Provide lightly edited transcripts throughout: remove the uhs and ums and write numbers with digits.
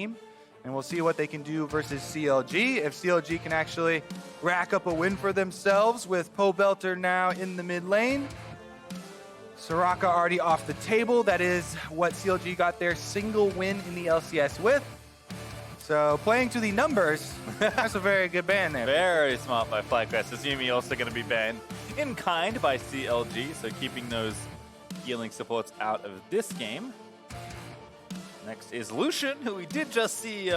team. And we'll see what they can do versus CLG. If CLG can actually rack up a win for themselves with Pobelter now in the mid lane. Soraka already off the table. That is what CLG got their single win in the LCS with. So playing to the numbers, that's a very good ban there. Very smart by FlyQuest. Azumi also going to be banned in kind by CLG, so keeping those healing supports out of this game. Next is Lucian, who we did just see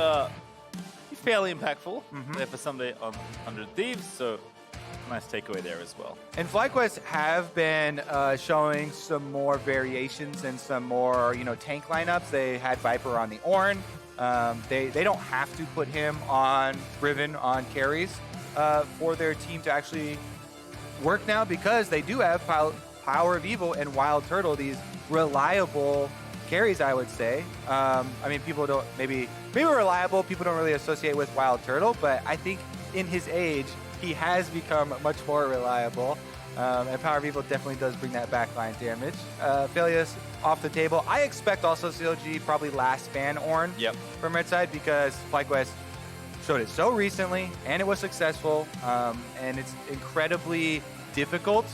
fairly impactful there for Sunday on 100 Thieves, so nice takeaway there as well. And FlyQuest have been showing some more variations and some more, tank lineups. They had Viper on the Ornn. They don't have to put him on Riven on carries for their team to actually work now, because they do have Power of Evil and Wild Turtle, these reliable carries, I would say. People don't maybe reliable. People don't really associate with Wild Turtle, but I think in his age, he has become much more reliable. And Power of Evil definitely does bring that backline damage. Phelius off the table. I expect also CLG probably last ban Ornn from red side, because FlyQuest showed it so recently and it was successful. And it's incredibly difficult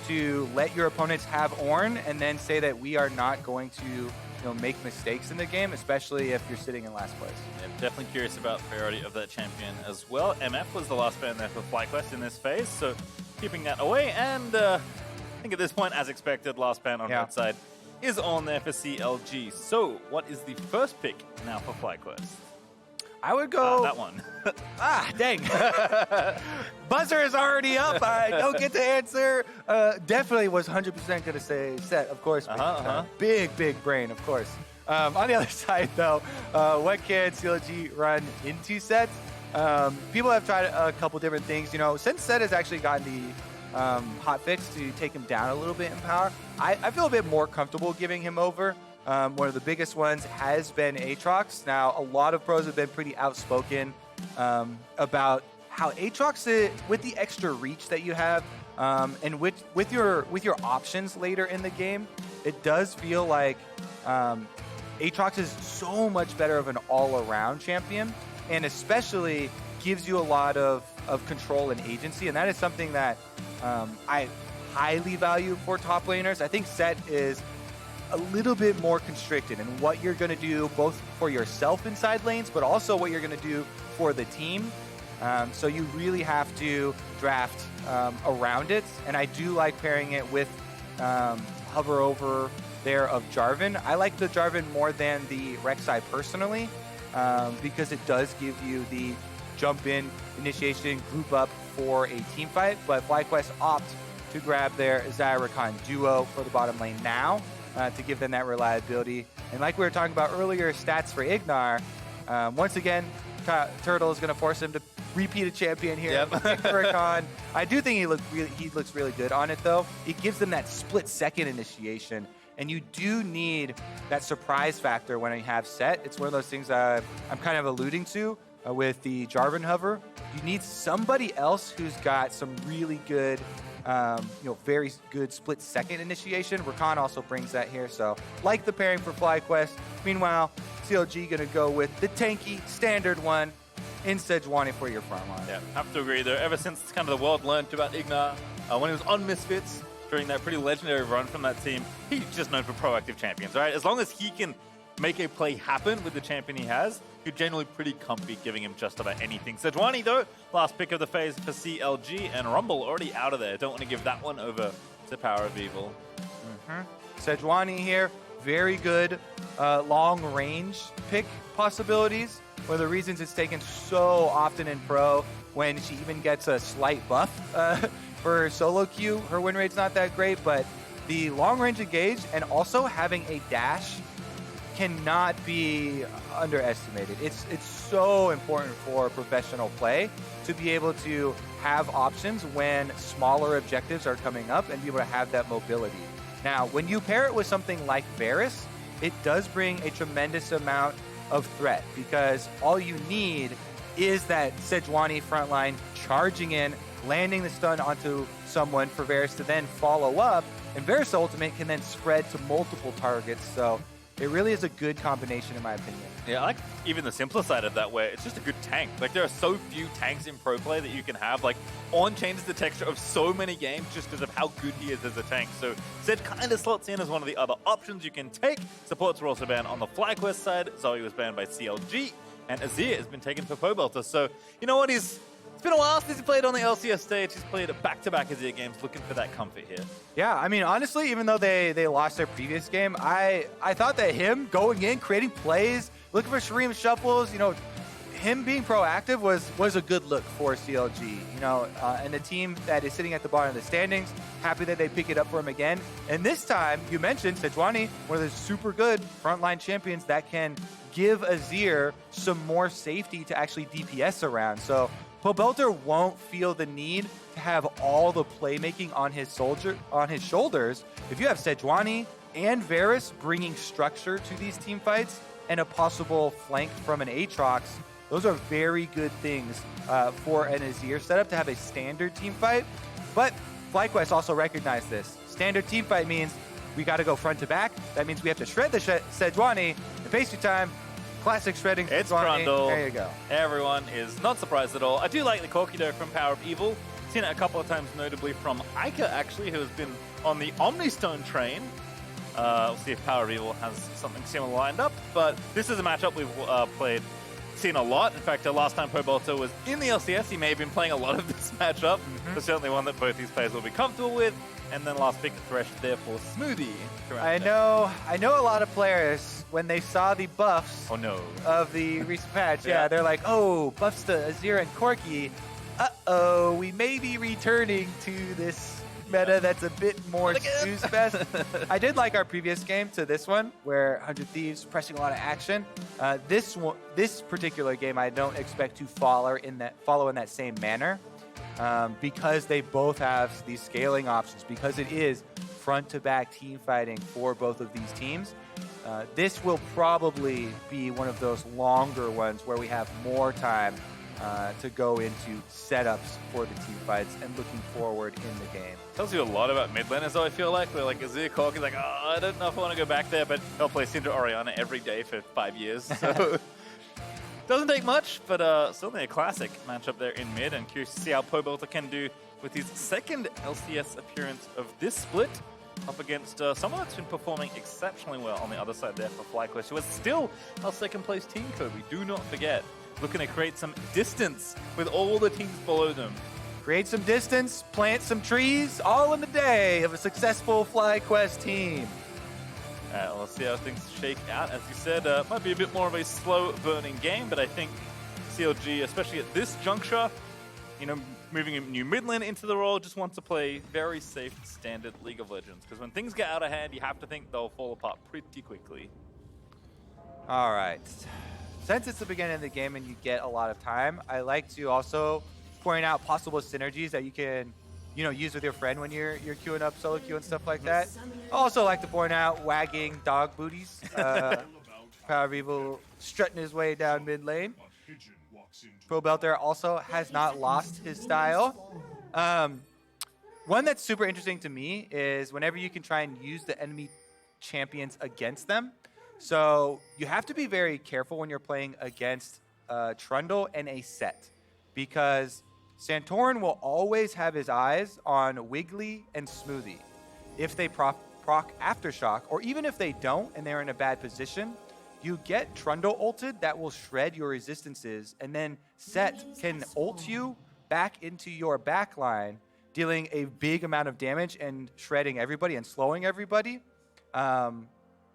to let your opponents have Ornn and then say that we are not going to make mistakes in the game, especially if you're sitting in last place. Yeah, definitely curious about priority of that champion as well. MF was the last ban there for FlyQuest in this phase, so keeping that away. And I think at this point, as expected, last ban on red side is on there for CLG. So what is the first pick now for FlyQuest? I would go... that one. Dang. Buzzer is already up. I don't get to answer. Definitely was 100% going to say set, of course. Big brain, of course. On the other side, though, what can CLG run into sets? People have tried a couple different things. Since Set has actually gotten the hot fix to take him down a little bit in power, I feel a bit more comfortable giving him over. One of the biggest ones has been Aatrox. Now, a lot of pros have been pretty outspoken about how Aatrox, with the extra reach that you have, and with your options later in the game, it does feel like Aatrox is so much better of an all-around champion, and especially gives you a lot of control and agency, and that is something that I highly value for top laners. I think Set is a little bit more constricted in what you're going to do, both for yourself inside lanes, but also what you're going to do for the team. So you really have to draft around it. And I do like pairing it with hover over there of Jarvan. I like the Jarvan more than the Rek'Sai personally, because it does give you the jump in, initiation, group up for a team fight. But FlyQuest opt to grab their Zyrakan duo for the bottom lane now, to give them that reliability. And like we were talking about earlier, stats for Ignar. Once again, Turtle is going to force him to repeat a champion here. Rakan. I do think he looks really good on it, though. It gives them that split-second initiation, and you do need that surprise factor when you have Set. It's one of those things I'm kind of alluding to with the Jarvan hover. You need somebody else who's got some really good very good split-second initiation. Rakan also brings that here, so like the pairing for FlyQuest. Meanwhile, CLG going to go with the tanky standard one in Sejuani for your front line. Yeah, have to agree, though. Ever since kind of the world learned about Ignar, when he was on Misfits, during that pretty legendary run from that team, he's just known for proactive champions, right? As long as he can make a play happen with the champion he has, you're generally pretty comfy giving him just about anything. Sejuani, though, last pick of the phase for CLG, and Rumble already out of there. Don't want to give that one over to Power of Evil. Sejuani here, very good long-range pick possibilities. One of the reasons it's taken so often in Pro, when she even gets a slight buff for solo queue, her win rate's not that great, but the long-range engage and also having a dash cannot be underestimated. It's so important for professional play to be able to have options when smaller objectives are coming up and be able to have that mobility. Now, when you pair it with something like Varus, it does bring a tremendous amount of threat, because all you need is that Sejuani frontline charging in, landing the stun onto someone for Varus to then follow up, and Varus ultimate can then spread to multiple targets. So It really is a good combination, in my opinion. Yeah, I like even the simpler side of that, where it's just a good tank. Like, there are so few tanks in pro play that you can have. Like, On changes the texture of so many games just because of how good he is as a tank. So Zed kind of slots in as one of the other options you can take. Supports were also banned on the FlyQuest side. Zoe was banned by CLG. And Azir has been taken for Pobelter. So, you know what? It's been a while since he played on the LCS stage. He's played back-to-back Azir games, looking for that comfort here. Yeah, I mean, honestly, even though they lost their previous game, I thought that him going in, creating plays, looking for Shreem shuffles, you know, him being proactive was a good look for CLG, you know, and the team that is sitting at the bottom of the standings, happy that they pick it up for him again. And this time, you mentioned Sejuani, one of the super good frontline champions that can give Azir some more safety to actually DPS around. So Pobelter won't feel the need to have all the playmaking on his shoulders. If you have Sejuani and Varus bringing structure to these team fights and a possible flank from an Aatrox, those are very good things for an Azir setup to have a standard team fight. But FlyQuest also recognized this. Standard team fight means we got to go front to back. That means we have to shred the Sejuani. In pastry time, classic shredding. It's Sejuani. Grundle. There you go. Everyone is not surprised at all. I do like the Corkido from Power of Evil. Seen it a couple of times, notably from Ica, actually, who has been on the Omnistone train. We'll see if Power of Evil has something similar lined up. But this is a matchup we've seen a lot. In fact, last time Pobelter was in the LCS, he may have been playing a lot of this matchup. But certainly one that both these players will be comfortable with. And then last pick, Thresh, therefore Smoothie. I know a lot of players, when they saw the buffs of the recent patch, they're like, oh, buffs to Azir and Corki. Uh-oh, we may be returning to this meta that's a bit more snooze fest. I did like our previous game to this one, where 100 Thieves pressing a lot of action. This particular game, I don't expect to follow in that same manner, because they both have these scaling options. Because it is front-to-back team fighting for both of these teams. This will probably be one of those longer ones where we have more time to go into setups for the team fights and looking forward in the game. Tells you a lot about mid laners, though, I feel like. Where like Azir Cork is like, oh, I don't know if I want to go back there, but they'll play Syndra Orianna every day for 5 years. So doesn't take much, but certainly a classic matchup there in mid. And curious to see how Pobelter can do with his second LCS appearance of this split, up against someone that's been performing exceptionally well on the other side there for FlyQuest, who is still our second place team, Kobe. Do not forget. Looking to create some distance with all the teams below them. Create some distance, plant some trees, all in the day of a successful FlyQuest team. Let's see how things shake out. As you said, might be a bit more of a slow-burning game, but I think CLG, especially at this juncture, you know, moving a new mid lane into the role, just wants to play very safe standard League of Legends. Because when things get out of hand, you have to think they'll fall apart pretty quickly. All right. Since it's the beginning of the game and you get a lot of time, I like to also point out possible synergies that you can, you know, use with your friend when you're queuing up solo queue and stuff like that. I also like to point out wagging dog booties. Power of Evil strutting his way down mid lane. Pobelter also has not lost his style. One that's super interesting to me is whenever you can try and use the enemy champions against them. So you have to be very careful when you're playing against Trundle and a set, because Santorin will always have his eyes on Wiggly and Smoothie. If they proc Aftershock, or even if they don't and they're in a bad position, you get Trundle ulted that will shred your resistances, and then Set can ult you back into your backline, dealing a big amount of damage and shredding everybody and slowing everybody.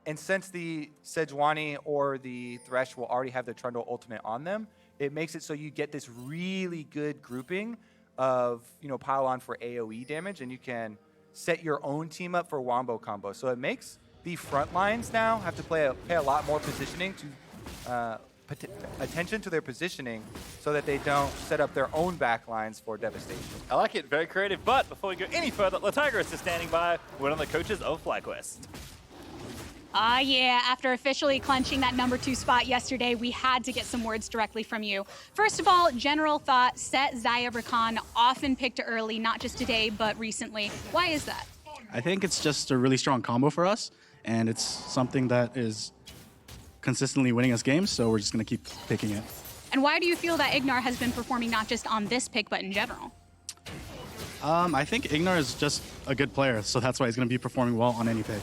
And since the Sejuani or the Thresh will already have the Trundle ultimate on them, it makes it so you get this really good grouping of, you know, pile on for AoE damage, and you can set your own team up for wombo combo. So it makes the front lines now have to pay a lot more positioning to attention to their positioning so that they don't set up their own back lines for devastation. I like it, very creative. But before we go any further, Latigrus is standing by, one of the coaches of FlyQuest. Yeah, after officially clenching that #2 spot yesterday, we had to get some words directly from you. First of all, general thought, Set, Xayah, Rakan, often picked early, not just today, but recently. Why is that? I think it's just a really strong combo for us. and it's something that is consistently winning us games, so we're just going to keep picking it. And why do you feel that Ignar has been performing not just on this pick, but in general? I think Ignar is just a good player, so that's why he's going to be performing well on any pick.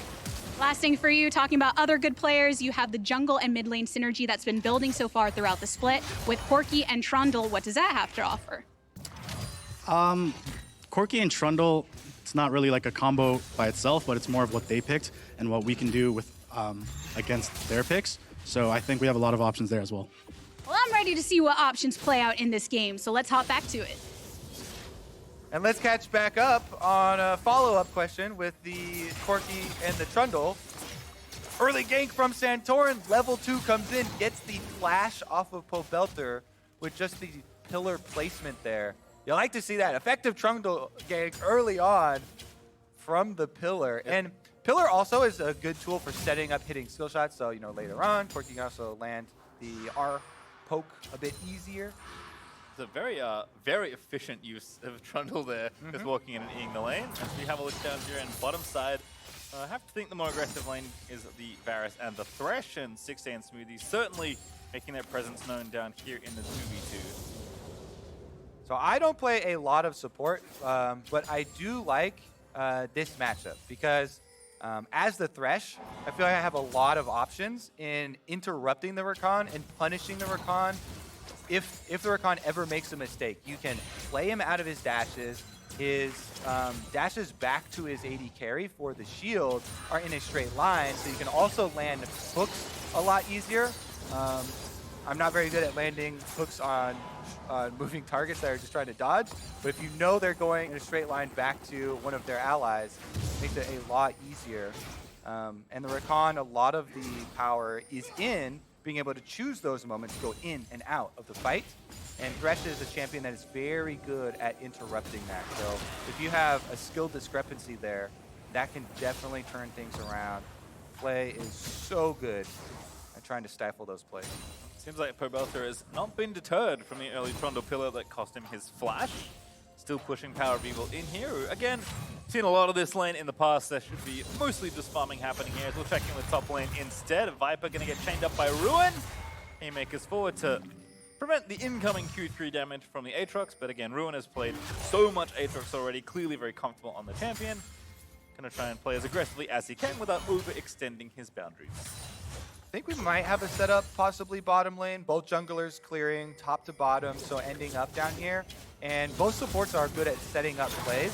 Last thing for you, talking about other good players, you have the jungle and mid lane synergy that's been building so far throughout the split. With Corki and Trundle, what does that have to offer? Corki and Trundle, it's not really like a combo by itself, but it's more of what they picked and what we can do with against their picks. So I think we have a lot of options there as well. Well, I'm ready to see what options play out in this game, so let's hop back to it. And let's catch back up on a follow-up question with the Corki and the Trundle. Early gank from Santorin. Level 2 comes in, gets the flash off of Pobelter with just the pillar placement there. You like to see that. Effective Trundle gank early on from the pillar. Yep. And pillar also is a good tool for setting up hitting skill shots. So, later on, Corki can also land the R poke a bit easier. It's a very efficient use of Trundle there, just walking in and eating the lane. As we have a look down here in bottom side, I have to think the more aggressive lane is the Varus and the Thresh, and 6A and Smoothie certainly making their presence known down here in the 2v2. So I don't play a lot of support, but I do like this matchup because as the Thresh, I feel like I have a lot of options in interrupting the Rakan and punishing the Rakan. If the Rakan ever makes a mistake, you can play him out of his dashes. His dashes back to his AD carry for the shield are in a straight line, so you can also land hooks a lot easier. I'm not very good at landing hooks on moving targets that are just trying to dodge, but if you know they're going in a straight line back to one of their allies, it makes it a lot easier. And the Rakan, a lot of the power is in being able to choose those moments to go in and out of the fight. And Thresh is a champion that is very good at interrupting that. So if you have a skill discrepancy there, that can definitely turn things around. Play is so good at trying to stifle those plays. Seems like Pobelter has not been deterred from the early Trundle pillar that cost him his flash. Still pushing Power of Evil in here. Again, seen a lot of this lane in the past. There should be mostly just farming happening here. As we'll check in with top lane instead. Viper going to get chained up by Ruin. Haymakers forward to prevent the incoming Q3 damage from the Aatrox. But again, Ruin has played so much Aatrox already. Clearly very comfortable on the champion. Going to try and play as aggressively as he can without overextending his boundaries. I think we might have a setup, possibly bottom lane. Both junglers clearing top to bottom, so ending up down here. And both supports are good at setting up plays.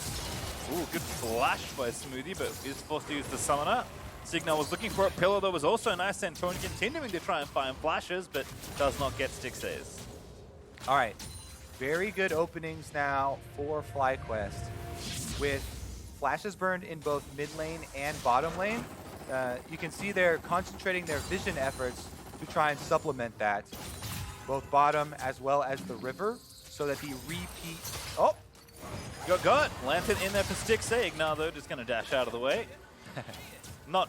Ooh, good flash by Smoothie, but is forced to use the summoner. Signal was looking for a pillar, though, was also nice. Santorin continuing to try and find flashes, but does not get stick saves. All right, very good openings now for FlyQuest. With flashes burned in both mid lane and bottom lane, you can see they're concentrating their vision efforts to try and supplement that. Both bottom as well as the river, so that the repeat... Oh! Got Lantern in there for stick save. Now, though, just going to dash out of the way. Not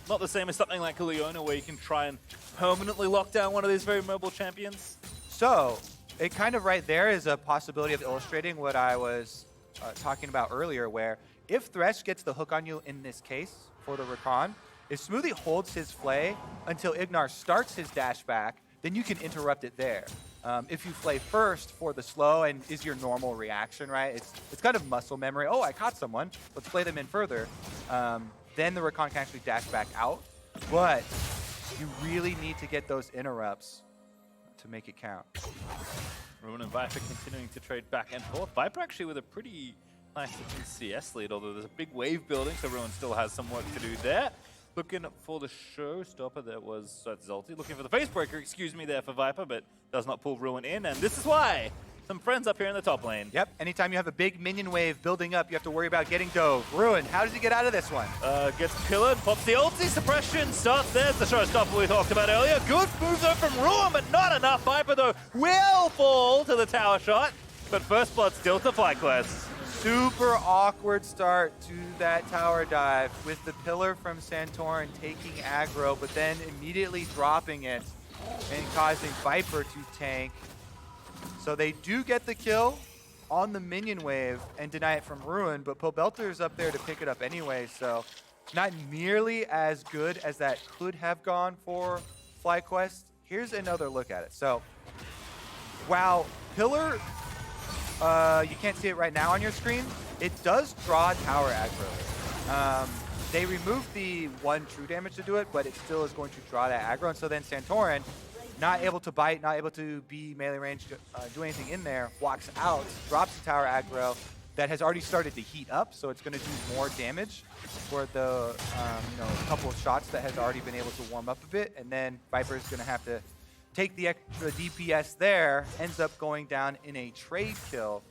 the same as something like Leona, where you can try and permanently lock down one of these very mobile champions. So, it kind of right there is a possibility of illustrating what I was talking about earlier, where if Thresh gets the hook on you in this case for the Rakan, if Smoothie holds his flay until Ignar starts his dash back, then you can interrupt it there. If you flay first for the slow and is your normal reaction, right? It's kind of muscle memory. Oh, I caught someone. Let's play them in further. Then the Rakan can actually dash back out. But you really need to get those interrupts to make it count. Ruin and Viper continuing to trade back and forth. Viper actually with a pretty nice looking CS lead, although there's a big wave building, so Ruin still has some work to do there. Looking for the showstopper, that was Zolty. Looking for the facebreaker, excuse me, there for Viper, but does not pull Ruin in, and this is why. Some friends up here in the top lane. Yep, anytime you have a big minion wave building up, you have to worry about getting dove. Ruin, how does he get out of this one? Gets pillared, pops the ulti, suppression, starts. There's the showstopper we talked about earlier. Good move though from Ruin, but not enough. Viper though will fall to the tower shot, but first blood still to FlyQuest. Super awkward start to that tower dive with the pillar from Santorin taking aggro, but then immediately dropping it and causing Viper to tank. So they do get the kill on the minion wave and deny it from Ruin, but Pobelter is up there to pick it up anyway, so not nearly as good as that could have gone for FlyQuest. Here's another look at it. So, while Pillar, you can't see it right now on your screen, it does draw tower aggro. They removed the 1 true damage to do it, but it still is going to draw that aggro. And so then Santorin, not able to bite, not able to be melee range, do anything in there, walks out, drops the tower aggro that has already started to heat up, so it's going to do more damage for the couple of shots that has already been able to warm up a bit. And then Viper is going to have to take the extra DPS there, ends up going down in a trade kill.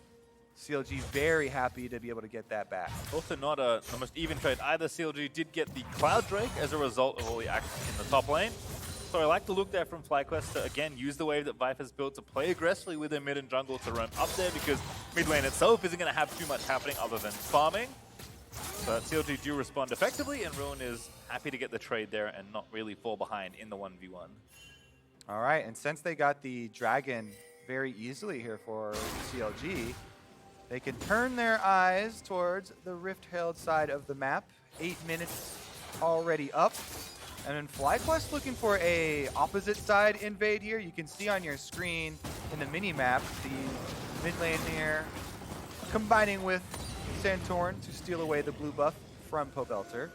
CLG very happy to be able to get that back. Also not the most even trade either. CLG did get the Cloud Drake as a result of all the action in the top lane. So I like the look there from FlyQuest to, again, use the wave that Viper's built to play aggressively with their mid and jungle to run up there, because mid lane itself isn't going to have too much happening other than farming. But CLG do respond effectively, and Ruin is happy to get the trade there and not really fall behind in the 1v1. All right, and since they got the dragon very easily here for CLG, they can turn their eyes towards the rift-hailed side of the map. 8 minutes already up. And then FlyQuest looking for a opposite side invade here. You can see on your screen in the mini-map the mid lane here combining with Santorin to steal away the blue buff from Pobelter.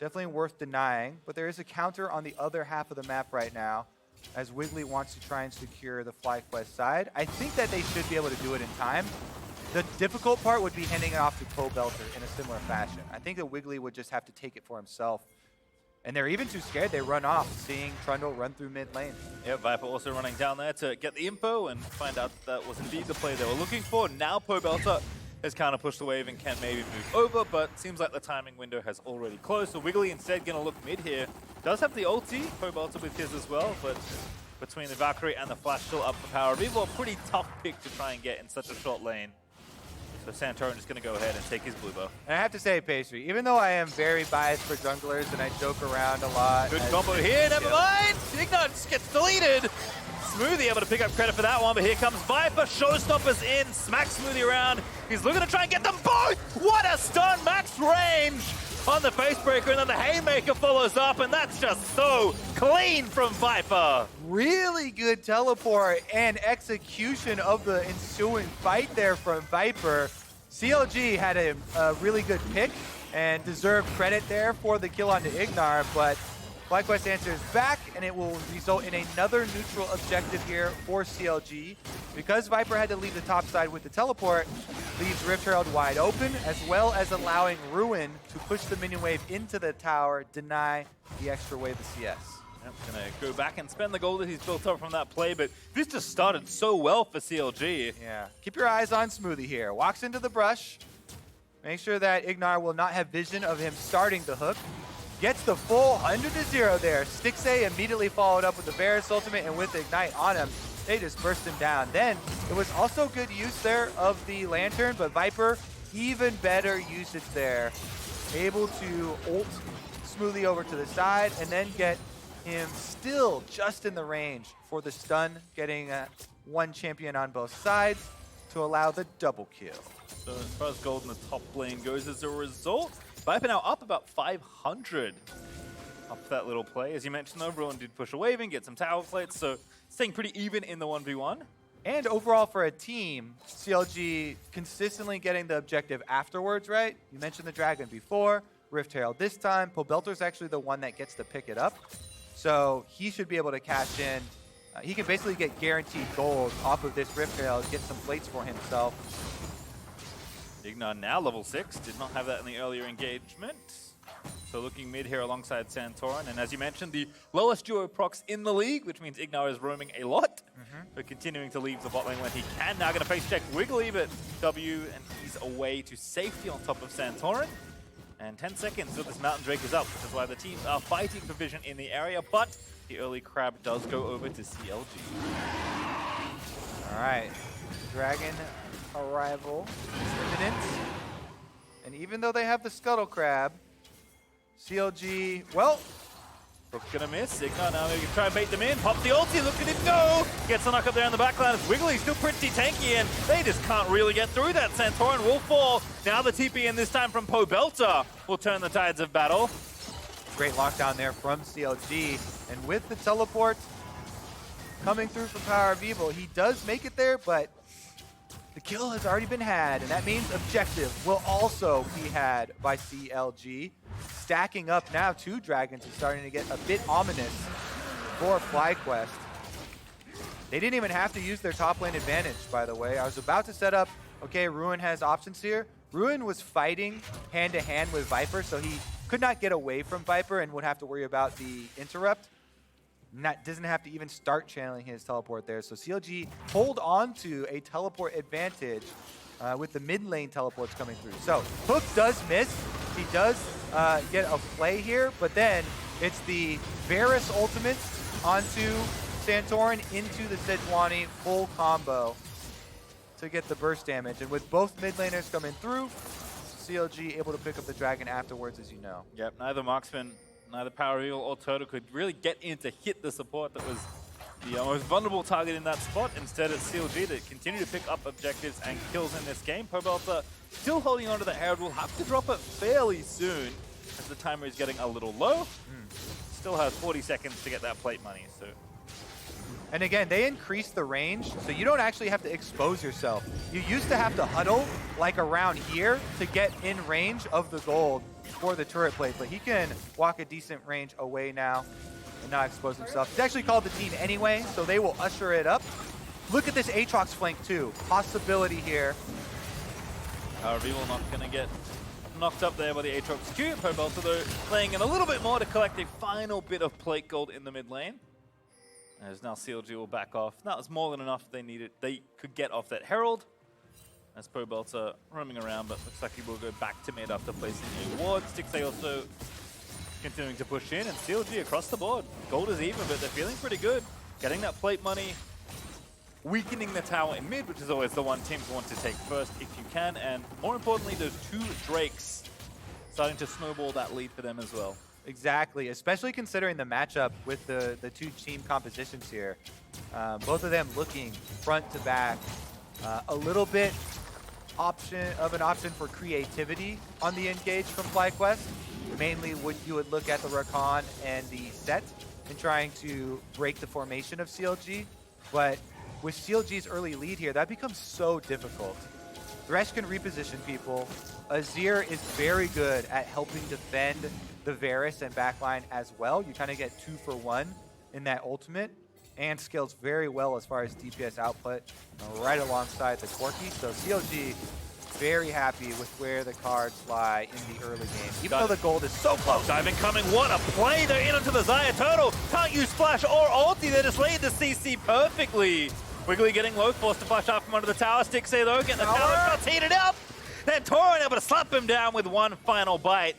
Definitely worth denying, but there is a counter on the other half of the map right now as Wiggly wants to try and secure the FlyQuest side. I think that they should be able to do it in time. The difficult part would be handing it off to Pobelter in a similar fashion. I think that Wiggly would just have to take it for himself. And they're even too scared, they run off, seeing Trundle run through mid lane. Yep, Viper also running down there to get the info and find out that was indeed the play they were looking for. Now Pobelter has kind of pushed the wave and can maybe move over, but seems like the timing window has already closed. So Wiggly instead going to look mid here. Does have the ulti, Pobelter with his as well, but between the Valkyrie and the Flash still up for power. Revo, a pretty tough pick to try and get in such a short lane. So Santorin is going to go ahead and take his blue buff. And I have to say, Pastry, even though I am very biased for junglers and I joke around a lot. Good combo here, never mind! Ignite just gets deleted! Smoothie able to pick up credit for that one, but here comes Viper, showstoppers in, smacks Smoothie around. He's looking to try and get them both! What a stun, max range on the facebreaker, and then the haymaker follows up, and that's just so clean from Viper. Really good teleport and execution of the ensuing fight there from Viper. CLG had a really good pick and deserved credit there for the kill onto Ignar, but FlyQuest answers back, and it will result in another neutral objective here for CLG. Because Viper had to leave the top side with the teleport, leaves Rift Herald wide open, as well as allowing Ruin to push the minion wave into the tower, deny the extra wave of CS. Yep, gonna go back and spend the gold that he's built up from that play, but this just started so well for CLG. Yeah, keep your eyes on Smoothie here. Walks into the brush. Make sure that Ignar will not have vision of him starting the hook. Gets the full 100-0 there. Stixxay immediately followed up with the Varus ultimate, and with Ignite on him, they just burst him down. Then, it was also good use there of the Lantern, but Viper, even better usage there. Able to ult Smoothie over to the side, and then get him still just in the range for the stun, getting one champion on both sides to allow the double kill. So as far as gold in the top lane goes as a result, Viper now up about 500 up that little play. As you mentioned though, Ruin did push a wave and get some tower plates, so staying pretty even in the 1v1. And overall for a team, CLG consistently getting the objective afterwards, right? You mentioned the Dragon before, Rift Herald this time. Pobelter's actually the one that gets to pick it up. So he should be able to cash in. He can basically get guaranteed gold off of this Rift Herald, get some plates for himself. Ignar now level 6, did not have that in the earlier engagement. So looking mid here alongside Santorin, and as you mentioned, the lowest duo procs in the league, which means Ignar is roaming a lot, but continuing to leave the bot lane when he can. Now going to face check Wiggly, but W, and he's away to safety on top of Santorin. And 10 seconds until this Mountain Drake is up, which is why the teams are fighting for vision in the area, but the early crab does go over to CLG. All right, Dragon arrival is imminent. And even though they have the Scuttle Crab, CLG, well, Hook's gonna miss. Ignar now maybe try and bait them in. Pop the ulti, look at him go! Gets a knock up there in the backline. It's Wiggly, still pretty tanky, and they just can't really get through that. Santorin will fall. Now the TP in this time from Pobelta will turn the tides of battle. Great lockdown there from CLG. And with the teleport coming through from Power of Evil, he does make it there, but the kill has already been had, and that means objective will also be had by CLG. Stacking up now, 2 dragons is starting to get a bit ominous for FlyQuest. They didn't even have to use their top lane advantage, by the way. I was about to set up, okay, Ruin has options here. Ruin was fighting hand-to-hand with Viper, so he could not get away from Viper and would have to worry about the interrupt. Doesn't have to even start channeling his teleport there. So CLG hold on to a teleport advantage with the mid lane teleports coming through. So Hook does miss. He does get a play here, but then it's the Varus ultimate onto Santorin into the Sejuani full combo to get the burst damage. And with both mid laners coming through, CLG able to pick up the dragon afterwards, as you know. Yep, neither Marksman, neither Power Eagle or Turtle could really get in to hit the support that was the most vulnerable target in that spot. Instead, it's CLG that continue to pick up objectives and kills in this game. Pobelta still holding on to the Herald. Will have to drop it fairly soon as the timer is getting a little low. Still has 40 seconds to get that plate money. So. And again, they increase the range, so you don't actually have to expose yourself. You used to have to huddle like around here to get in range of the gold for the turret plate, but he can walk a decent range away now and not expose himself. He's actually called the team anyway, so they will usher it up. Look at this Aatrox flank too. Possibility here. Power of Evil not going to get knocked up there by the Aatrox Q. Pobelta though playing in a little bit more to collect a final bit of plate gold in the mid lane. As now CLG will back off. That was more than enough they needed. They could get off that Herald. As Pobelta roaming around, but looks like he will go back to mid after placing a ward. Stixay also continuing to push in, and CLG across the board. Gold is even, but they're feeling pretty good. Getting that plate money, weakening the tower in mid, which is always the one teams want to take first if you can, and more importantly, those 2 Drakes starting to snowball that lead for them as well. Exactly, especially considering the matchup with the 2 team compositions here. Both of them looking front to back. A little bit of an option for creativity on the engage from FlyQuest. Mainly you would look at the Rakan and the set and trying to break the formation of CLG. But with CLG's early lead here, that becomes so difficult. Thresh can reposition people. Azir is very good at helping defend the Varus and backline as well. You kind of get 2 for 1 in that ultimate, and scales very well as far as DPS output right alongside the Corki. So CLG very happy with where the cards lie in the early game, even though the gold is so close. Diving coming, what a play! They're in onto the Xayah Turtle. Can't use Splash or ulti. They're just laid the CC perfectly. Wiggly getting low, forced to flash out from under the tower. Stixay though, getting the tower shots heated up. Then Torin able to slap him down with one final bite.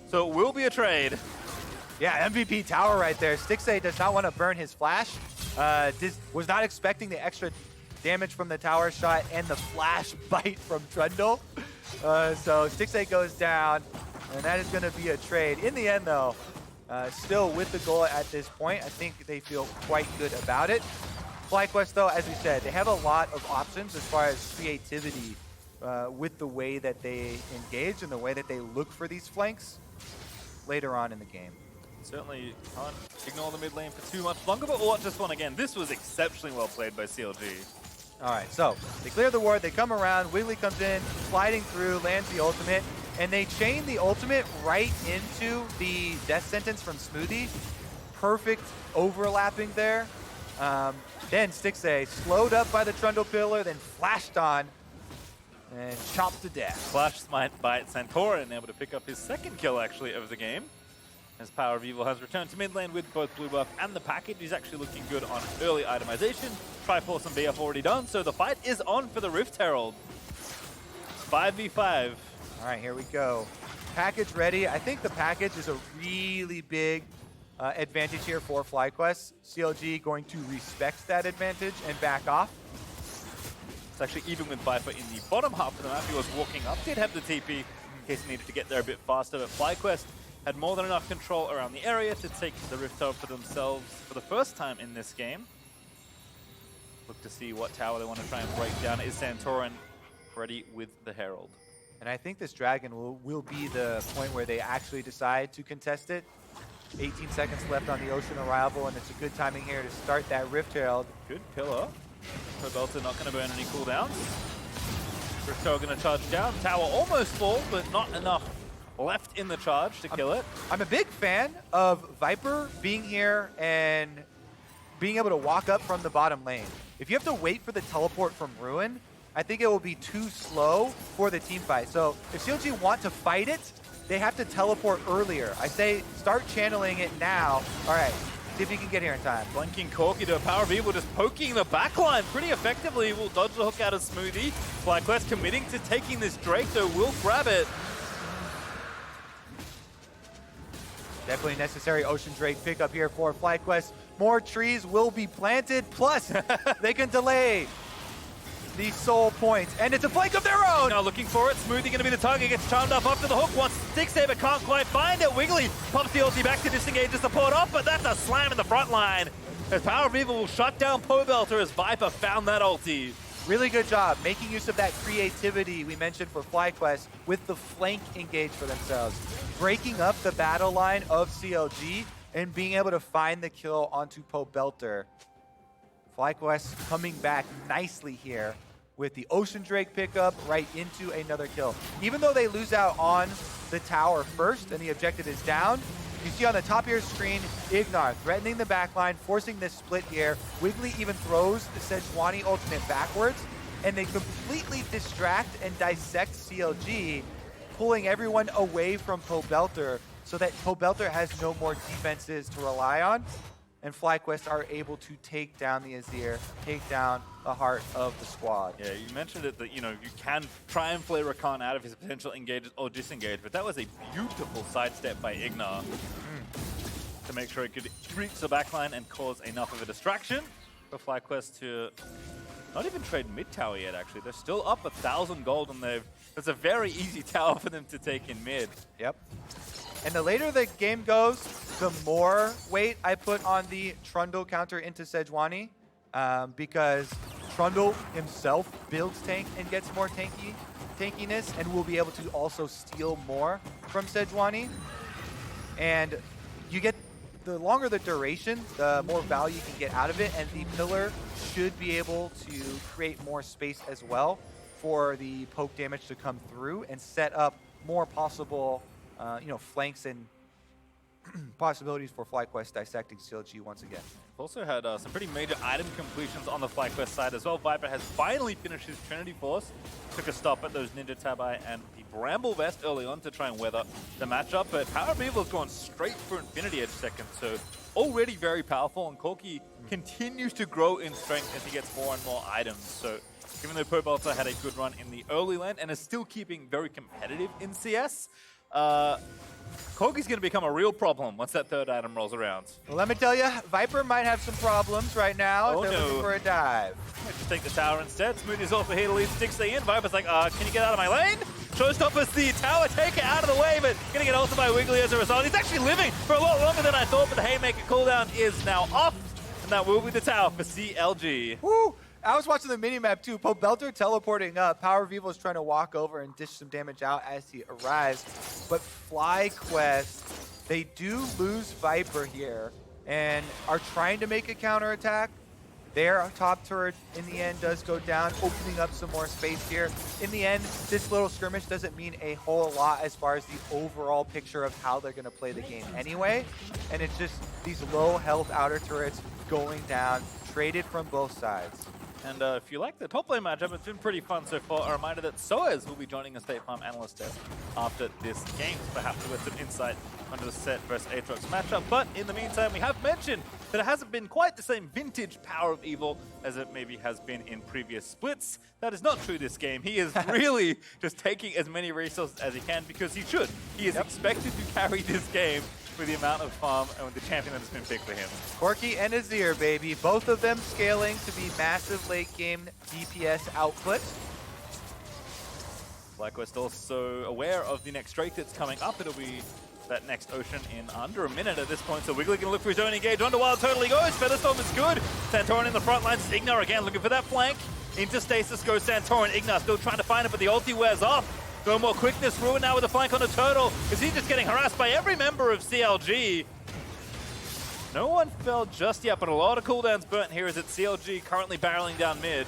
So it will be a trade. Yeah, MVP tower right there. Stixay does not want to burn his flash. Was not expecting the extra damage from the tower shot and the flash bite from Trundle. So Stixay goes down, and that is going to be a trade. In the end, though, still with the goal at this point, I think they feel quite good about it. FlyQuest, though, as we said, they have a lot of options as far as creativity with the way that they engage and the way that they look for these flanks later on in the game. Certainly can't ignore the mid lane for too much longer, but we'll watch this one again. This was exceptionally well played by CLG. All right, so they clear the ward, they come around, Wiggly comes in, sliding through, lands the ultimate, and they chain the ultimate right into the death sentence from Smoothie. Perfect overlapping there. Then Stixay slowed up by the Trundle Pillar, then flashed on and chopped to death. Flash smite by Santorin, able to pick up his 2nd kill actually of the game. As Power of Evil has returned to mid lane with both blue buff and the package. He's actually looking good on early itemization. Triforce and BF already done, so the fight is on for the Rift Herald. 5v5. All right, here we go. Package ready. I think the package is a really big advantage here for FlyQuest. CLG going to respect that advantage and back off. It's actually even with Viper in the bottom half of the map. He was walking up, did have the TP in case he needed to get there a bit faster, but FlyQuest had more than enough control around the area to take the Rift Tower for themselves for the first time in this game. Look to see what tower they want to try and break down. Is Santorin ready with the Herald? And I think this Dragon will be the point where they actually decide to contest it. 18 seconds left on the Ocean Arrival, and it's a good timing here to start that Rift Herald. Good pillar. Belter not going to burn any cooldowns. Rift Tower going to charge down. Tower almost full, but not enough left in the charge to kill it. I'm a big fan of Viper being here and being able to walk up from the bottom lane. If you have to wait for the teleport from Ruin, I think it will be too slow for the team fight. So if CLG want to fight it, they have to teleport earlier. I say start channeling it now. All right, see if you can get here in time. Blinking Corki to a Power of Evil, just poking the backline pretty effectively. Will dodge the hook out of Smoothie. FlyQuest committing to taking this Drake, though will grab it. Definitely necessary Ocean Drake pickup here for FlyQuest. More trees will be planted, plus they can delay the soul points, and it's a flank of their own! Now looking for it, Smoothie going to be the target, gets charmed up to the hook, wants Stick Saber, can't quite find it. Wiggly pops the ulti back to disengage the support off, but that's a slam in the front line. As Power of Evil will shut down Pobelter as Viper found that ulti. Really good job making use of that creativity we mentioned for FlyQuest with the flank engage for themselves. Breaking up the battle line of CLG and being able to find the kill onto Pobelter. FlyQuest coming back nicely here with the Ocean Drake pickup right into another kill. Even though they lose out on the tower first and the objective is down, you see on the top of your screen, Ignar threatening the backline, forcing this split here. Wiggly even throws the Sejuani ultimate backwards, and they completely distract and dissect CLG, pulling everyone away from Pobelter so that Pobelter has no more defenses to rely on. And FlyQuest are able to take down the Azir, take down the heart of the squad. Yeah, you mentioned it that, you can try and play Rakan out of his potential engage or disengage, but that was a beautiful sidestep by Ignar to make sure it could reach the backline and cause enough of a distraction for FlyQuest to not even trade mid tower yet, actually. They're still up 1,000 gold, and it's a very easy tower for them to take in mid. Yep. And the later the game goes, the more weight I put on the Trundle counter into Sejuani, because Trundle himself builds tank and gets more tankiness, and will be able to also steal more from Sejuani. And you get, the longer the duration, the more value you can get out of it, and the pillar should be able to create more space as well for the poke damage to come through and set up more possible flanks and possibilities for FlyQuest dissecting CLG once again. We've also had some pretty major item completions on the FlyQuest side as well. Viper has finally finished his Trinity Force, took a stop at those Ninja Tabai and the Bramble Vest early on to try and weather the matchup, but Power of Evil has gone straight for Infinity Edge second, so already very powerful, and Corki continues to grow in strength as he gets more and more items. So even though Pobelter had a good run in the early lane and is still keeping very competitive in CS, Corki's going to become a real problem once that third item rolls around. Well, let me tell you, Viper might have some problems right now if they're looking for a dive. Let's just take the tower instead. Smoothie's also here to lead Stixie in. Viper's like, can you get out of my lane? Showstopper's the tower taker out of the way, but going to get ulted by Wiggly as a result. He's actually living for a lot longer than I thought, but the Haymaker cooldown is now off, and that will be the tower for CLG. Woo! I was watching the minimap too. Pobelter teleporting up. Power of Evil is trying to walk over and dish some damage out as he arrives. But FlyQuest, they do lose Viper here and are trying to make a counterattack. Their top turret in the end does go down, opening up some more space here. In the end, this little skirmish doesn't mean a whole lot as far as the overall picture of how they're going to play the game anyway. And it's just these low health outer turrets going down, traded from both sides. And if you like the top lane matchup, it's been pretty fun so far. A reminder that Soaz will be joining a State Farm analyst desk after this game, perhaps with some insight onto the Set versus Aatrox matchup. But in the meantime, we have mentioned that it hasn't been quite the same vintage Power of Evil as it maybe has been in previous splits. That is not true this game. He is really just taking as many resources as he can because he should. He is expected to carry this game with the amount of farm and with the champion that has been picked for him. Corki and Azir, baby. Both of them scaling to be massive late game DPS output. FlyQuest also aware of the next Drake that's coming up. It'll be that next Ocean in under a minute at this point. So Wiggly can look for his own engage. Onto Wild totally goes. Featherstorm is good. Santorin in the front lines. Ignar again looking for that flank. Into stasis goes Santorin. Ignar still trying to find it, but the ulti wears off. Go more quickness. Ruin now with a flank on the turtle. Is he just getting harassed by every member of CLG? No one fell just yet, but a lot of cooldowns burnt here as it's CLG currently barreling down mid.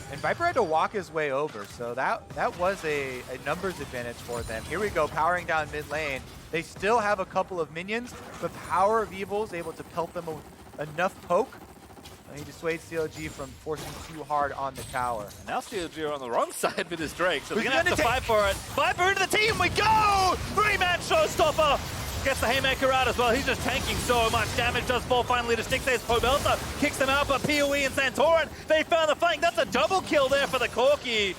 And Viper had to walk his way over, so that was a numbers advantage for them. Here we go, powering down mid lane. They still have a couple of minions, but Power of Evil is able to pelt them with enough poke. And he dissuades CLG from forcing too hard on the tower. And now CLG are on the wrong side with his Drake, so they're going to have to fight for it. Viper into the team, we go! 3-man showstopper! Gets the Haymaker out as well. He's just tanking so much damage. Does fall finally to Stixace. Pobelta kicks them out, but PoE and Santorin, they found the flank. That's a double kill there for the Corki.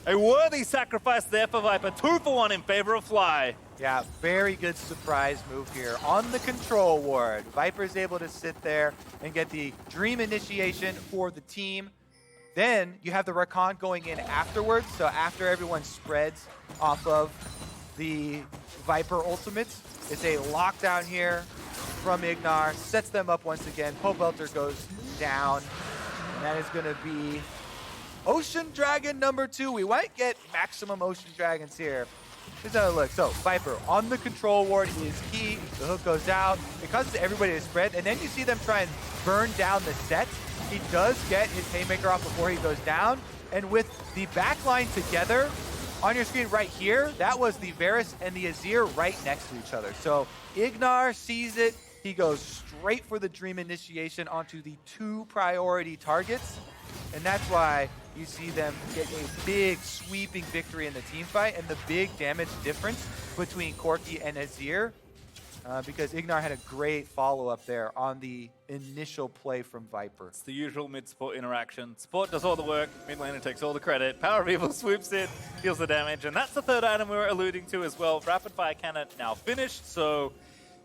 A worthy sacrifice there for Viper. 2 for 1 in favor of Fly. Yeah, very good surprise move here. On the control ward, Viper's able to sit there and get the Dream initiation for the team. Then you have the Rakan going in afterwards. So after everyone spreads off of the Viper ultimates, it's a lockdown here from Ignar. Sets them up once again. Pobelter goes down. And that is going to be Ocean Dragon number 2. We might get maximum Ocean Dragons here. Here's another look. So Viper on the control ward is key. The hook goes out. It causes everybody to spread. And then you see them try and burn down the set. He does get his Haymaker off before he goes down. And with the backline together, on your screen right here, that was the Varus and the Azir right next to each other. So Ignar sees it. He goes straight for the Dream initiation onto the 2 priority targets. And that's why you see them get a big sweeping victory in the team fight and the big damage difference between Corki and Azir. Because Ignar had a great follow-up there on the initial play from Viper. It's the usual mid-support interaction. Support does all the work, mid laner takes all the credit, Power of Evil swoops in, deals the damage, and that's the third item we were alluding to as well. Rapid Fire Cannon now finished, so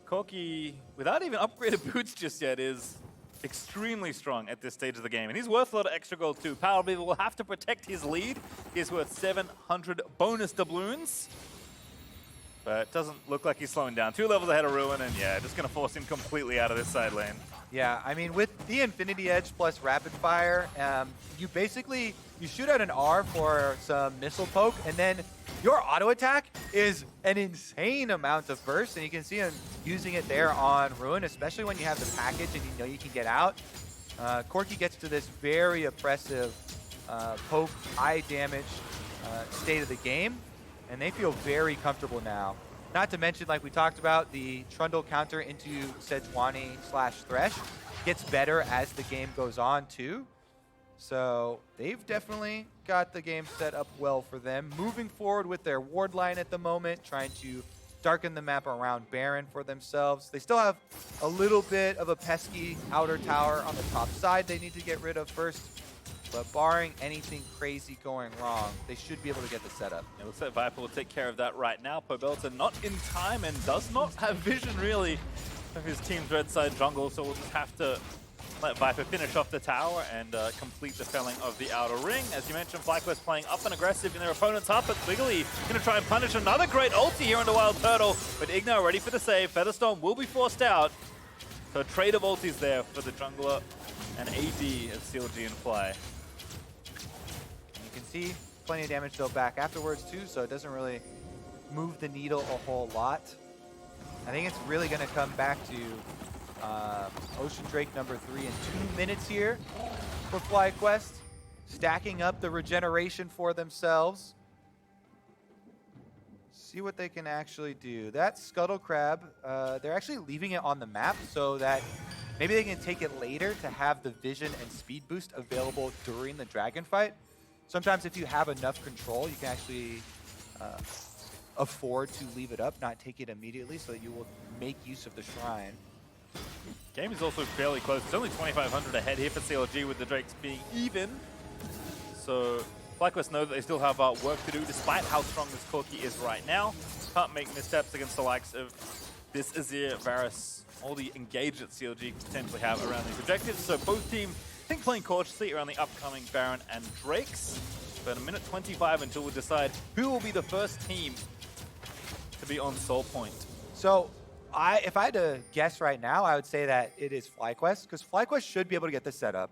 Corki, without even upgraded boots just yet, is extremely strong at this stage of the game, and he's worth a lot of extra gold too. Power of Evil will have to protect his lead. He's worth 700 bonus doubloons. But it doesn't look like he's slowing down. 2 levels ahead of Ruin, and yeah, just going to force him completely out of this side lane. Yeah, I mean, with the Infinity Edge plus Rapid Fire, you shoot out an R for some missile poke, and then your auto attack is an insane amount of burst, and you can see him using it there on Ruin, especially when you have the package and you know you can get out. Corki gets to this very oppressive poke, high damage state of the game, and they feel very comfortable now. Not to mention, like we talked about, the Trundle counter into Sejuani/Thresh gets better as the game goes on too. So they've definitely got the game set up well for them. Moving forward with their ward line at the moment, trying to darken the map around Baron for themselves. They still have a little bit of a pesky outer tower on the top side they need to get rid of first. But barring anything crazy going wrong, they should be able to get the setup. It looks like Viper will take care of that right now. Pobelta not in time and does not have vision really of his team's red side jungle, so we'll just have to let Viper finish off the tower and complete the felling of the outer ring. As you mentioned, FlyQuest playing up and aggressive in their opponent's hub, but Wiggly going to try and punish another great ulti here on the Wild Turtle, but Ignar ready for the save. Featherstorm will be forced out. So a trade of ultis there for the jungler and AD of CLG and Fly. You can see plenty of damage though back afterwards too, so it doesn't really move the needle a whole lot. I think it's really going to come back to Ocean Drake number 3 in 2 minutes here for FlyQuest, stacking up the regeneration for themselves. See what they can actually do. That Scuttle Crab, they're actually leaving it on the map so that maybe they can take it later to have the vision and speed boost available during the dragon fight. Sometimes if you have enough control, you can actually afford to leave it up, not take it immediately, so that you will make use of the shrine. Game is also fairly close. It's only 2,500 ahead here for CLG with the Drakes being even. So FlyQuest know that they still have work to do despite how strong this Corki is right now. Can't make missteps against the likes of this Azir, Varus, all the engage that CLG can potentially have around these objectives. So both teams, I think, playing cautiously around the upcoming Baron and Drakes. But a minute 25 until we decide who will be the first team to be on soul point. So, if I had to guess right now, I would say that it is FlyQuest, because FlyQuest should be able to get this set up.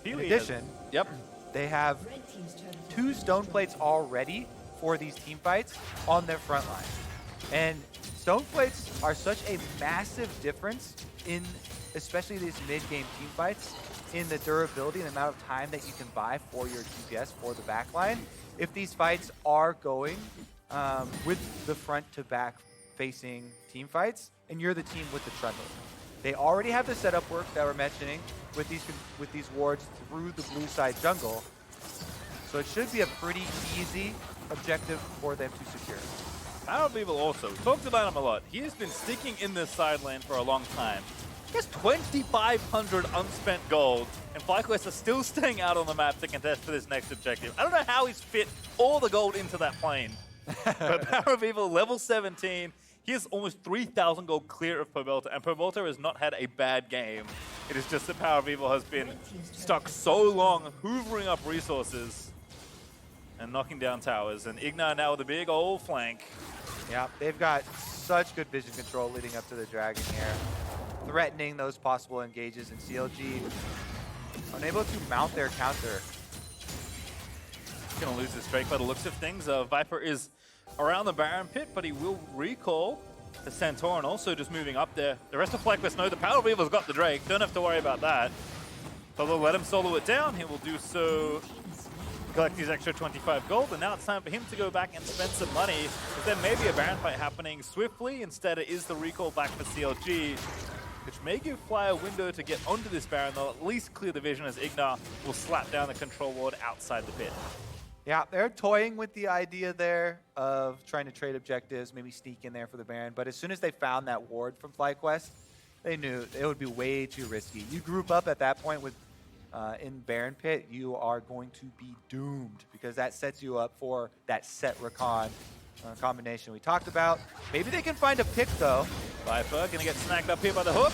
In addition, Yep. they have 2 stone plates already for these team fights on their front line. And stone plates are such a massive difference in especially these mid-game team fights in the durability and the amount of time that you can buy for your DPS for the backline. If these fights are going with the front-to-back facing team fights, and you're the team with the trundle. They already have the setup work that we're mentioning with these wards through the blue side jungle. So it should be a pretty easy objective for them to secure. Power People also, talked about him a lot. He has been sticking in this side lane for a long time. He has 2,500 unspent gold, and FlyQuest are still staying out on the map to contest for this next objective. I don't know how he's fit all the gold into that plane. But Power People, level 17, he has almost 3,000 gold clear of Pobelta, and Pobelta has not had a bad game. It is just that Power People has been stuck so long, hoovering up resources and knocking down towers. And Ignar now with a big old flank. Yeah, they've got such good vision control leading up to the dragon here, threatening those possible engages, and CLG unable to mount their counter. He's going to lose this Drake by the looks of things. Viper is around the Baron pit, but he will recall the Santorin also just moving up there. The rest of FlyQuest know the Power Beaver's got the Drake. Don't have to worry about that. So they'll let him solo it down. He will do so, collect his extra 25 gold, and now it's time for him to go back and spend some money. But there may be a Baron fight happening swiftly. Instead, it is the recall back for CLG, which may give Fly a window to get onto this Baron. They'll at least clear the vision as Ignar will slap down the control ward outside the pit. Yeah, they're toying with the idea there of trying to trade objectives, maybe sneak in there for the Baron. But as soon as they found that ward from FlyQuest, they knew it would be way too risky. You group up at that point with in Baron pit, you are going to be doomed because that sets you up for that set Rakan combination we talked about. Maybe they can find a pick though. Viper gonna get snagged up here by the hook.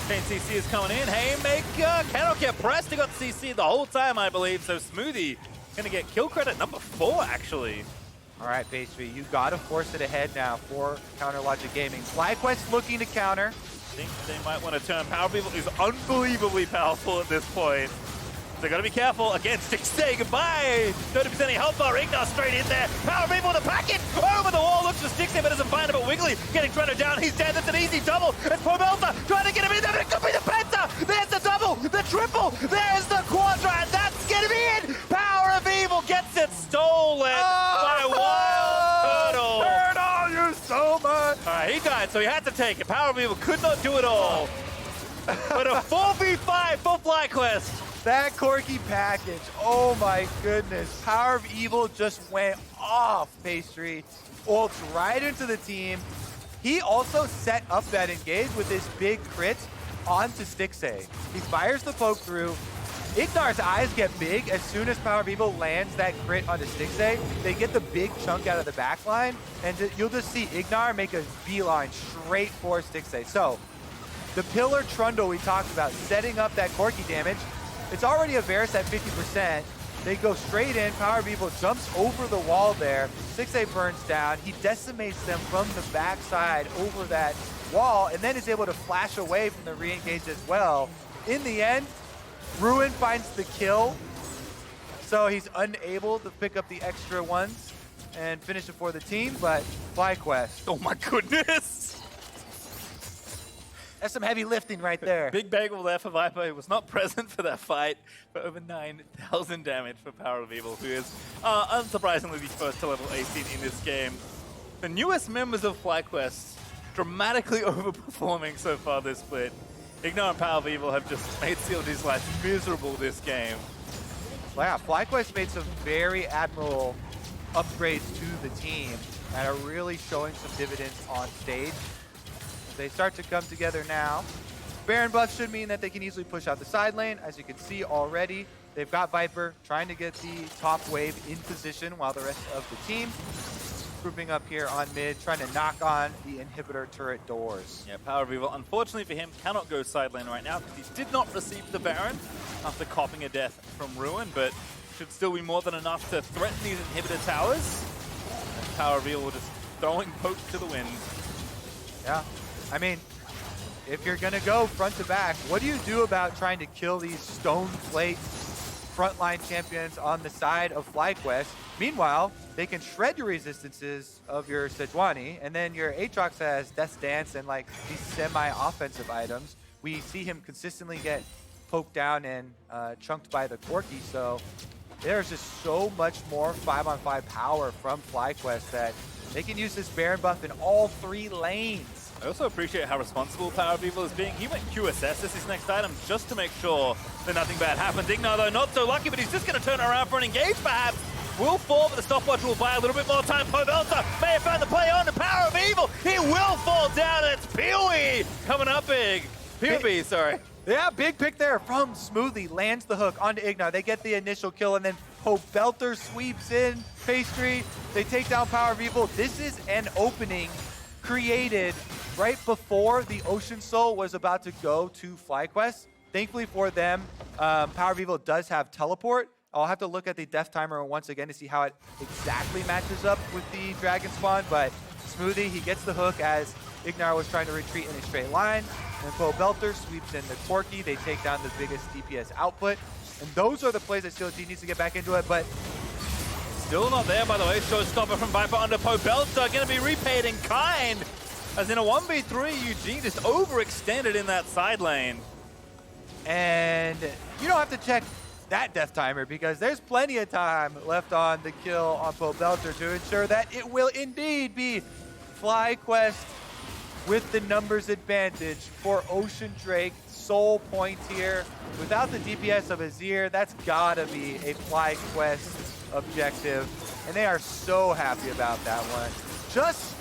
Chain CC is coming in. Haymaker cannot get pressed. He got CC the whole time, I believe. So Smoothie gonna get kill credit number 4, actually. All right, Pastry, you gotta force it ahead now for Counter Logic Gaming. FlyQuest looking to counter. I think they might want to turn. Power People is unbelievably powerful at this point. They gotta be careful. Again, Stick say goodbye. 30% health bar. Ignar straight in there. Power People to pack it over the wall. Looks for Stick but doesn't find it. But Wiggly getting Trento down. He's dead. That's an easy double. It's Pobelta trying to get him in there. But it could be the Penta. There's the double, the triple. There's the quadra. And that's gonna be it. Power of Evil gets it stolen by Wild Turtle. Turtle, you so much. All right, he died, so he had to take it. Power of Evil could not do it all. But a 4v5 for FlyQuest. That Corky package, oh my goodness. Power of Evil just went off, Pastry. Ults right into the team. He also set up that engage with this big crit onto Stixay. He fires the poke through. Ignar's eyes get big as soon as Power of Evil lands that crit onto Stixay. They get the big chunk out of the backline, and you'll just see Ignar make a beeline straight for Stixay. So, the Pillar Trundle we talked about, setting up that Corky damage, it's already a Varus at 50%. They go straight in. Power of Evil jumps over the wall there. 6A burns down. He decimates them from the backside over that wall, and then is able to flash away from the re-engage as well. In the end, Ruin finds the kill, so he's unable to pick up the extra ones and finish it for the team, but FlyQuest. Oh my goodness! That's some heavy lifting right there. Big bagel there for Viper. He was not present for that fight, but over 9,000 damage for Power of Evil, who is unsurprisingly the first to level 18 in this game. The newest members of FlyQuest dramatically overperforming so far this split. Ignar and Power of Evil have just made CLG's life miserable this game. Wow, FlyQuest made some very admirable upgrades to the team that are really showing some dividends on stage. They start to come together now. Baron buff should mean that they can easily push out the side lane. As you can see already, they've got Viper trying to get the top wave in position while the rest of the team grouping up here on mid, trying to knock on the inhibitor turret doors. Yeah, Power of Evil, unfortunately for him, cannot go side lane right now because he did not receive the Baron after copping a death from Ruin, but should still be more than enough to threaten these inhibitor towers. Power of Evil just throwing poke to the wind. Yeah. I mean, if you're going to go front to back, what do you do about trying to kill these stone plate frontline champions on the side of FlyQuest? Meanwhile, they can shred your resistances of your Sejuani, and then your Aatrox has Death's Dance and like these semi-offensive items. We see him consistently get poked down and chunked by the Corki, so there's just so much more 5-on-5 power from FlyQuest that they can use this Baron buff in all 3 lanes. I also appreciate how responsible Power of Evil is being. He went QSS as his next item just to make sure that nothing bad happens. Ignar, though, not so lucky, but he's just going to turn around for an engage, perhaps. Will fall, but the stopwatch will buy a little bit more time. Pobelta may have found the play on the Power of Evil. He will fall down, and it's Pee-wee coming up big. Pee-wee, sorry. Yeah, big pick there from Smoothie. Lands the hook onto Ignar. They get the initial kill, and then Pobelter sweeps in Pastry. They take down Power of Evil. This is an opening created right before the Ocean Soul was about to go to FlyQuest. Thankfully for them, Power of Evil does have teleport. I'll have to look at the death timer once again to see how it exactly matches up with the Dragon Spawn, but Smoothie, he gets the hook as Ignar was trying to retreat in a straight line, and Pobelter sweeps in the Corki. They take down the biggest DPS output, and those are the plays that CLG needs to get back into it, but still not there, by the way. Showstopper from Viper under Pobelta, going to be repaid in kind, as in a 1v3, Eugene just overextended in that side lane. And you don't have to check that death timer because there's plenty of time left on the kill on Pobelter to ensure that it will indeed be FlyQuest with the numbers advantage for Ocean Drake. Soul point here. Without the DPS of Azir, that's gotta be a FlyQuest objective. And they are so happy about that one. Just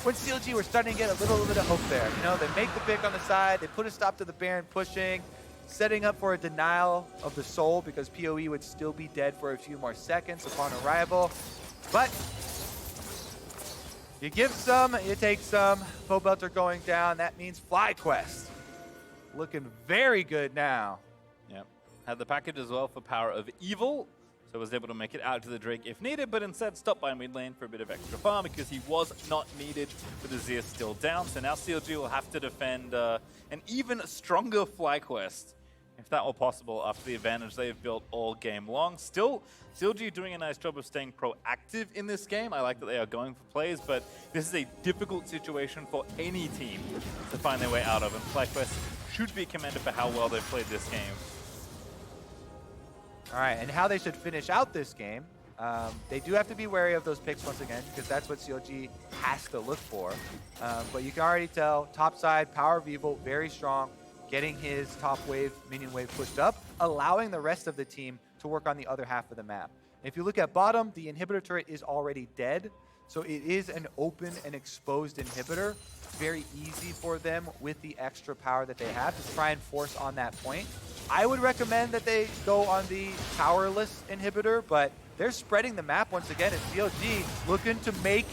when CLG were starting to get a little bit of hope there. You know, they make the pick on the side, they put a stop to the Baron pushing, setting up for a denial of the soul because PoE would still be dead for a few more seconds upon arrival. But you give some, you take some. Pobelter going down. That means FlyQuest looking very good now. Yep. Had the package as well for Power of Evil, so was able to make it out to the Drake if needed, but instead stopped by mid lane for a bit of extra farm because he was not needed with Azir still down. So now CLG will have to defend an even stronger FlyQuest, if that were possible, after the advantage they've built all game long. Still, CLG doing a nice job of staying proactive in this game. I like that they are going for plays, but this is a difficult situation for any team to find their way out of, and FlyQuest should be commended for how well they've played this game. All right, and how they should finish out this game. They do have to be wary of those picks once again, because that's what CLG has to look for. But you can already tell, top side, Power of Evil, very strong, getting his top wave, minion wave pushed up, allowing the rest of the team to work on the other half of the map. If you look at bottom, the inhibitor turret is already dead, so it is an open and exposed inhibitor. Very easy for them with the extra power that they have to try and force on that point. I would recommend that they go on the powerless inhibitor, but they're spreading the map once again, and CLG looking to make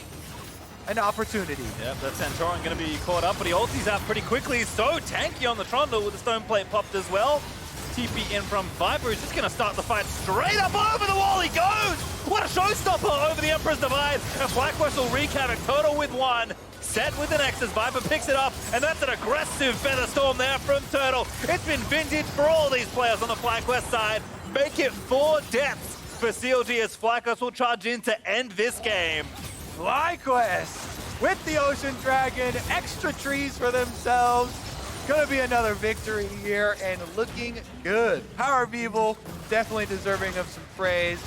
an opportunity. Yep, that Centauran going to be caught up, but he ultis out pretty quickly. So tanky on the Trundle with the stone plate popped as well. TP in from Viper, who's just going to start the fight straight up over the wall. He goes! What a showstopper over the Emperor's Divide, and FlyQuest will wreak havoc. Total with one. Set with the Nexus, Viper picks it up, and that's an aggressive Feather Storm there from Turtle. It's been vintage for all these players on the FlyQuest side. Make it 4 deaths for CLG as FlyQuest will charge in to end this game. FlyQuest with the Ocean Dragon, extra trees for themselves. Gonna be another victory here and looking good. Power of Evil, definitely deserving of some praise.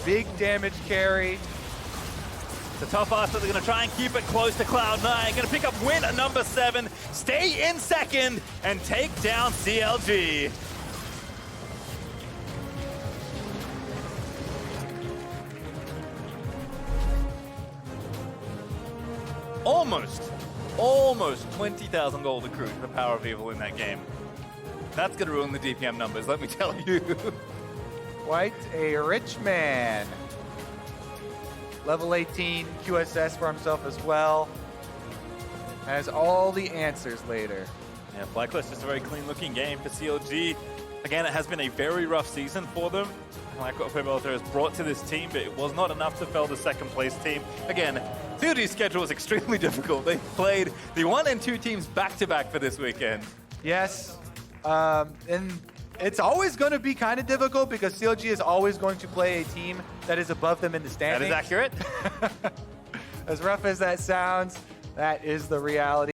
Big damage carry. The tough ass that they're going to try and keep it close to Cloud9. Going to pick up win at number 7, stay in second, and take down CLG. Almost 20,000 gold accrued for Power of Evil in that game. That's going to ruin the DPM numbers, let me tell you. Quite a rich man. Level 18 QSS for himself as well. Has all the answers later. Yeah, FlyQuest just a very clean-looking game for CLG. Again, it has been a very rough season for them. Like what Febelter has brought to this team, but it was not enough to fell the second-place team. Again, CLG's schedule is extremely difficult. They played the 1 and 2 teams back-to-back for this weekend. Yes, and it's always going to be kind of difficult because CLG is always going to play a team that is above them in the standings. That is accurate. As rough as that sounds, that is the reality.